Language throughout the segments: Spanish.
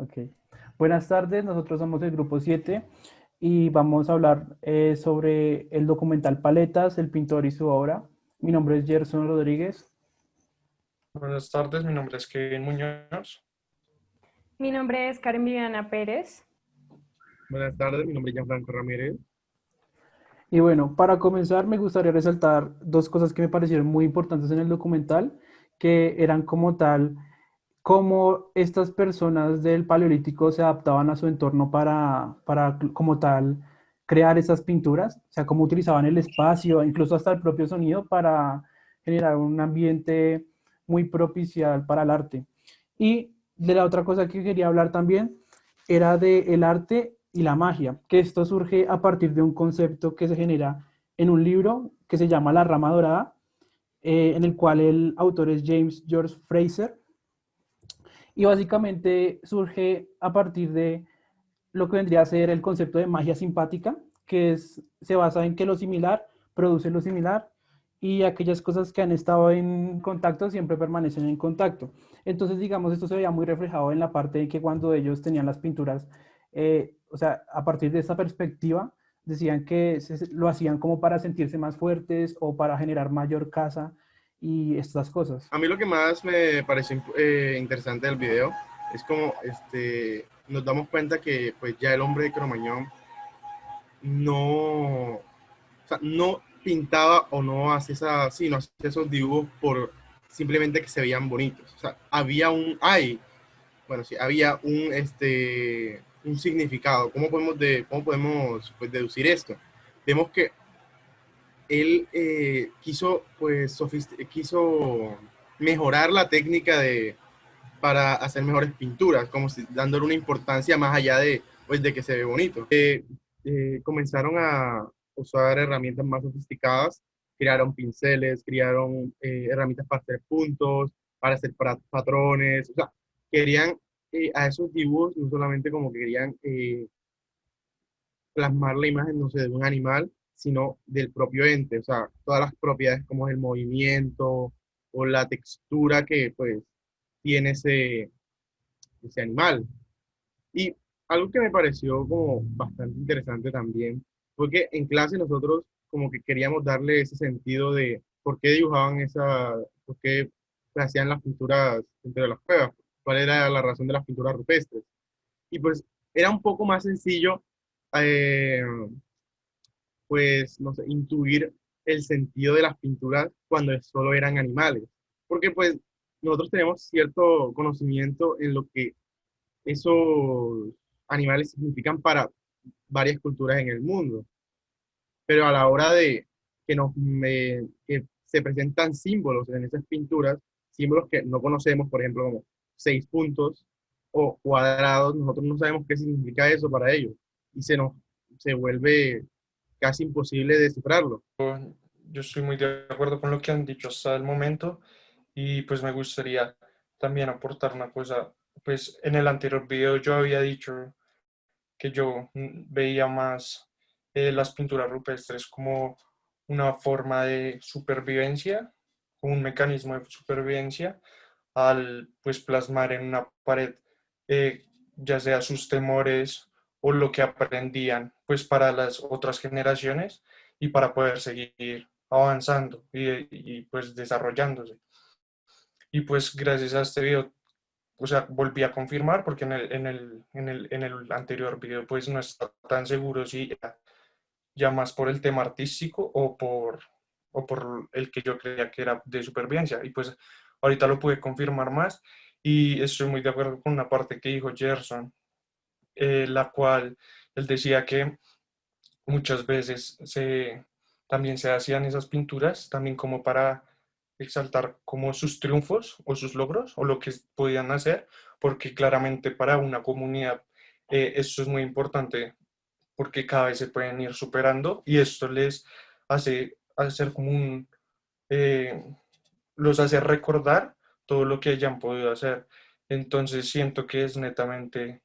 Ok. Buenas tardes, nosotros somos el grupo 7 y vamos a hablar sobre el documental Paletas, el pintor y su obra. Mi nombre es Gerson Rodríguez. Buenas tardes, mi nombre es Kevin Muñoz. Mi nombre es Karen Viviana Pérez. Buenas tardes, mi nombre es Gianfranco Ramírez. Y bueno, para comenzar me gustaría resaltar dos cosas que me parecieron muy importantes en el documental, que eran como tal, cómo estas personas del Paleolítico se adaptaban a su entorno para como tal crear esas pinturas, o sea, cómo utilizaban el espacio, incluso hasta el propio sonido para generar un ambiente muy propicial para el arte. Y de la otra cosa que quería hablar también era de el arte y la magia, que esto surge a partir de un concepto que se genera en un libro que se llama La Rama Dorada, en el cual el autor es James George Fraser, y básicamente surge a partir de lo que vendría a ser el concepto de magia simpática, que se basa en que lo similar produce lo similar y aquellas cosas que han estado en contacto siempre permanecen en contacto. Entonces, digamos, esto se veía muy reflejado en la parte de que cuando ellos tenían las pinturas, o sea, a partir de esa perspectiva, decían que lo hacían como para sentirse más fuertes o para generar mayor casa y estas cosas. A mí lo que más me pareció interesante del video es como nos damos cuenta que pues ya el hombre de Cromañón no, o sea, no pintaba o no hace no hace esos dibujos por simplemente que se veían bonitos. O sea, había un significado. Cómo podemos pues, deducir esto? Vemos que él quiso mejorar la técnica para hacer mejores pinturas, como si dándole una importancia más allá de que se ve bonito. Comenzaron a usar herramientas más sofisticadas, crearon pinceles, crearon herramientas para hacer puntos, para hacer patrones, o sea, querían a esos dibujos, no solamente como que querían plasmar la imagen, no sé, de un animal, sino del propio ente, o sea, todas las propiedades como el movimiento o la textura que pues tiene ese animal. Y algo que me pareció como bastante interesante también, fue que en clase nosotros como que queríamos darle ese sentido de por qué dibujaban por qué hacían las pinturas entre las cuevas, cuál era la razón de las pinturas rupestres. Y pues era un poco más sencillo eh, pues, no sé, intuir el sentido de las pinturas cuando solo eran animales. Porque pues nosotros tenemos cierto conocimiento en lo que esos animales significan para varias culturas en el mundo. Pero a la hora de que se presentan símbolos en esas pinturas, símbolos que no conocemos, por ejemplo, como 6 puntos o cuadrados, nosotros no sabemos qué significa eso para ellos. Y se vuelve casi imposible descifrarlo. Yo estoy muy de acuerdo con lo que han dicho hasta el momento y pues me gustaría también aportar una cosa. Pues en el anterior video yo había dicho que yo veía más las pinturas rupestres como una forma de supervivencia, un mecanismo de supervivencia al pues plasmar en una pared ya sea sus temores o lo que aprendían pues para las otras generaciones y para poder seguir avanzando pues desarrollándose. Y pues gracias a este video, o sea, volví a confirmar porque en el anterior video pues no estaba tan seguro si ya más por el tema artístico o por el que yo creía que era de supervivencia. Y pues ahorita lo pude confirmar más y estoy muy de acuerdo con una parte que dijo Gerson, la cual él decía que muchas veces también se hacían esas pinturas también como para exaltar como sus triunfos o sus logros o lo que podían hacer, porque claramente para una comunidad esto es muy importante porque cada vez se pueden ir superando y esto les hace hacer como eh, los hace recordar todo lo que hayan podido hacer. Entonces siento que es netamente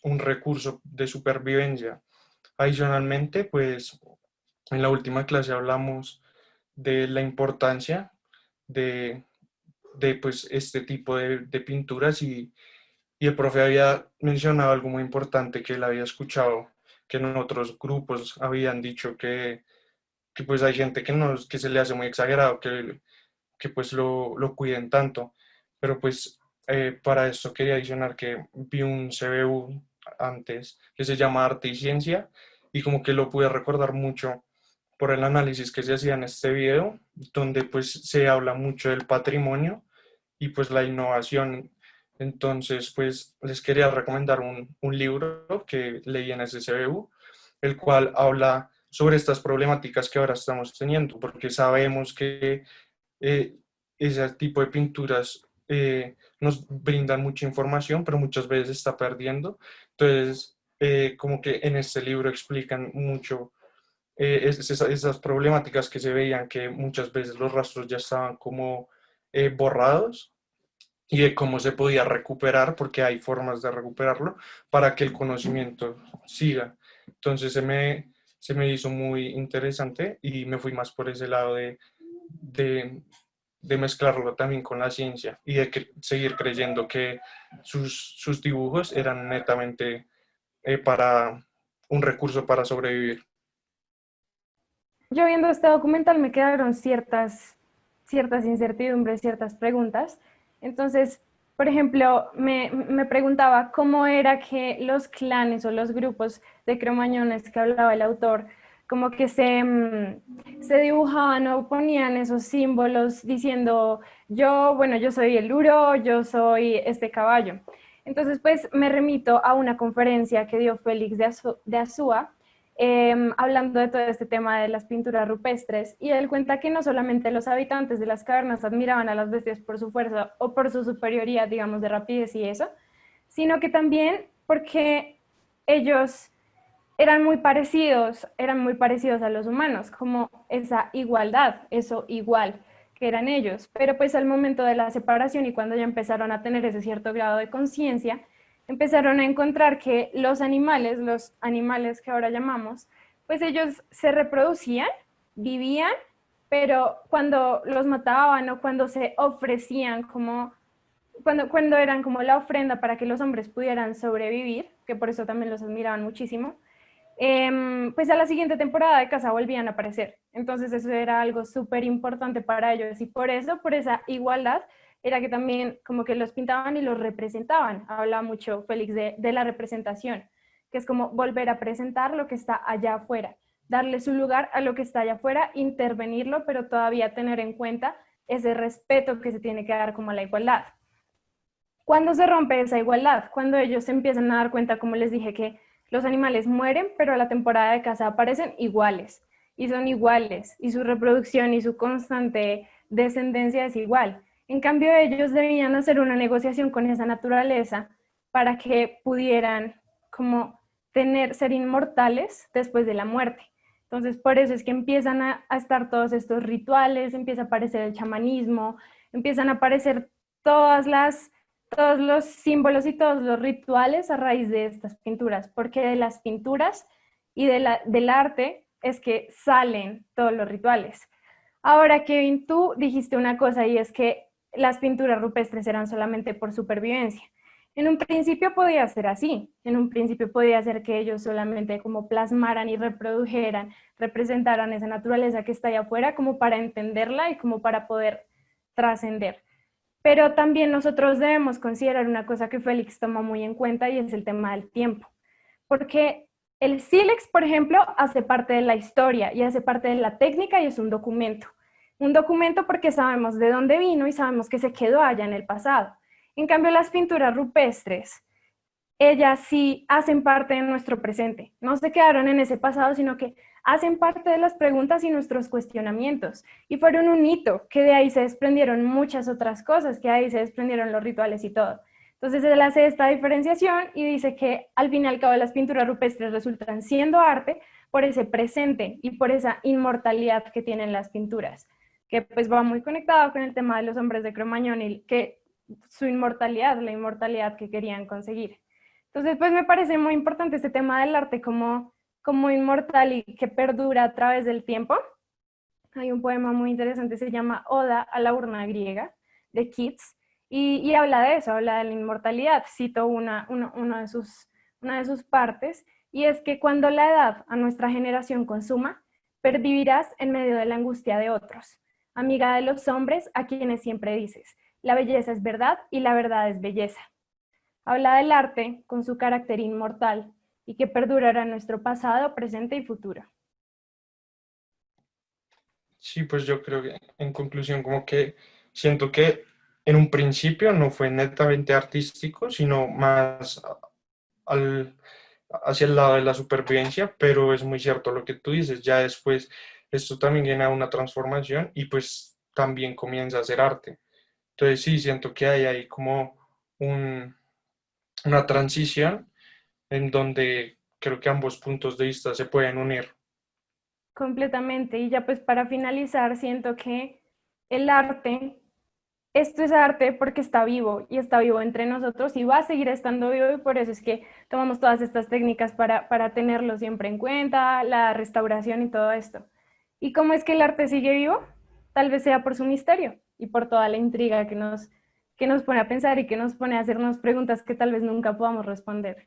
un recurso de supervivencia. Adicionalmente, pues en la última clase hablamos de la importancia de, de pues este tipo de pinturas y y el profe había mencionado algo muy importante que él había escuchado, que en otros grupos habían dicho que pues hay gente que, no, que se le hace muy exagerado, que pues lo cuiden tanto. Pero pues para esto quería adicionar que vi un CBU antes que se llama Arte y Ciencia y como que lo pude recordar mucho por el análisis que se hacía en este video, donde pues se habla mucho del patrimonio y pues la innovación. Entonces pues les quería recomendar un libro que leí en ese CBU, el cual habla sobre estas problemáticas que ahora estamos teniendo, porque sabemos que eh, ese tipo de pinturas nos brindan mucha información, pero muchas veces se está perdiendo. Entonces, como que en este libro explican mucho esas problemáticas que se veían, que muchas veces los rastros ya estaban como borrados y de cómo se podía recuperar, porque hay formas de recuperarlo para que el conocimiento siga. Entonces se me hizo muy interesante y me fui más por ese lado de, de mezclarlo también con la ciencia y de seguir creyendo que sus dibujos eran netamente para un recurso para sobrevivir. Yo viendo este documental me quedaron ciertas incertidumbres, ciertas preguntas. Entonces, por ejemplo, me preguntaba cómo era que los clanes o los grupos de cromañones que hablaba el autor, como que se dibujaban o ponían esos símbolos diciendo, yo, bueno, yo soy el uro, yo soy este caballo. Entonces, pues me remito a una conferencia que dio Félix de Azúa, hablando de todo este tema de las pinturas rupestres, y él cuenta que no solamente los habitantes de las cavernas admiraban a las bestias por su fuerza o por su superioridad, digamos, de rapidez y eso, sino que también porque ellos eran muy parecidos a los humanos, como esa igualdad, eso igual que eran ellos. Pero pues al momento de la separación y cuando ya empezaron a tener ese cierto grado de conciencia, empezaron a encontrar que los animales que ahora llamamos, pues ellos se reproducían, vivían, pero cuando los mataban o cuando se ofrecían como cuando eran como la ofrenda para que los hombres pudieran sobrevivir, que por eso también los admiraban muchísimo, pues a la siguiente temporada de casa volvían a aparecer. Entonces eso era algo súper importante para ellos y por eso, por esa igualdad, era que también como que los pintaban y los representaban. Hablaba mucho Félix de la representación, que es como volver a presentar lo que está allá afuera, darle su lugar a lo que está allá afuera, intervenirlo, pero todavía tener en cuenta ese respeto que se tiene que dar como a la igualdad. ¿Cuándo se rompe esa igualdad? Cuando ellos se empiezan a dar cuenta, como les dije, que los animales mueren, pero a la temporada de caza aparecen iguales, y son iguales, y su reproducción y su constante descendencia es igual. En cambio, ellos debían hacer una negociación con esa naturaleza para que pudieran como ser inmortales después de la muerte. Entonces, por eso es que empiezan a estar todos estos rituales, empieza a aparecer el chamanismo, empiezan a aparecer todas las todos los símbolos y todos los rituales a raíz de estas pinturas, porque de las pinturas y del arte es que salen todos los rituales. Ahora, Kevin, tú dijiste una cosa y es que las pinturas rupestres eran solamente por supervivencia. En un principio podía ser así, en un principio podía ser que ellos solamente como plasmaran y reprodujeran, representaran esa naturaleza que está allá afuera como para entenderla y como para poder trascender. Pero también nosotros debemos considerar una cosa que Félix toma muy en cuenta y es el tema del tiempo. Porque el sílex, por ejemplo, hace parte de la historia y hace parte de la técnica y es un documento. Un documento porque sabemos de dónde vino y sabemos que se quedó allá en el pasado. En cambio, las pinturas rupestres, ellas sí hacen parte de nuestro presente. No se quedaron en ese pasado, sino que hacen parte de las preguntas y nuestros cuestionamientos. Y fueron un hito, que de ahí se desprendieron muchas otras cosas, que de ahí se desprendieron los rituales y todo. Entonces él hace esta diferenciación y dice que al fin y al cabo las pinturas rupestres resultan siendo arte por ese presente y por esa inmortalidad que tienen las pinturas, que pues va muy conectado con el tema de los hombres de Cro-Magnon y que su inmortalidad, la inmortalidad que querían conseguir. Entonces, pues me parece muy importante este tema del arte como inmortal y que perdura a través del tiempo. Hay un poema muy interesante, se llama Oda a la urna griega, de Keats, y habla de eso, habla de la inmortalidad. Cito una de sus partes, y es que cuando la edad a nuestra generación consuma, pervivirás en medio de la angustia de otros. Amiga de los hombres, a quienes siempre dices, la belleza es verdad y la verdad es belleza. Habla del arte con su carácter inmortal y que perdurará en nuestro pasado, presente y futuro. Sí, pues yo creo que en conclusión como que siento que en un principio no fue netamente artístico, sino más al, hacia el lado de la supervivencia, pero es muy cierto lo que tú dices, ya después esto también viene a una transformación y pues también comienza a ser arte. Entonces sí, siento que hay ahí como un, una transición en donde creo que ambos puntos de vista se pueden unir. Completamente. Y ya pues para finalizar, siento que el arte, esto es arte porque está vivo y está vivo entre nosotros y va a seguir estando vivo, y por eso es que tomamos todas estas técnicas para tenerlo siempre en cuenta, la restauración y todo esto. ¿Y cómo es que el arte sigue vivo? Tal vez sea por su misterio y por toda la intriga que nos pone a pensar y que nos pone a hacernos preguntas que tal vez nunca podamos responder.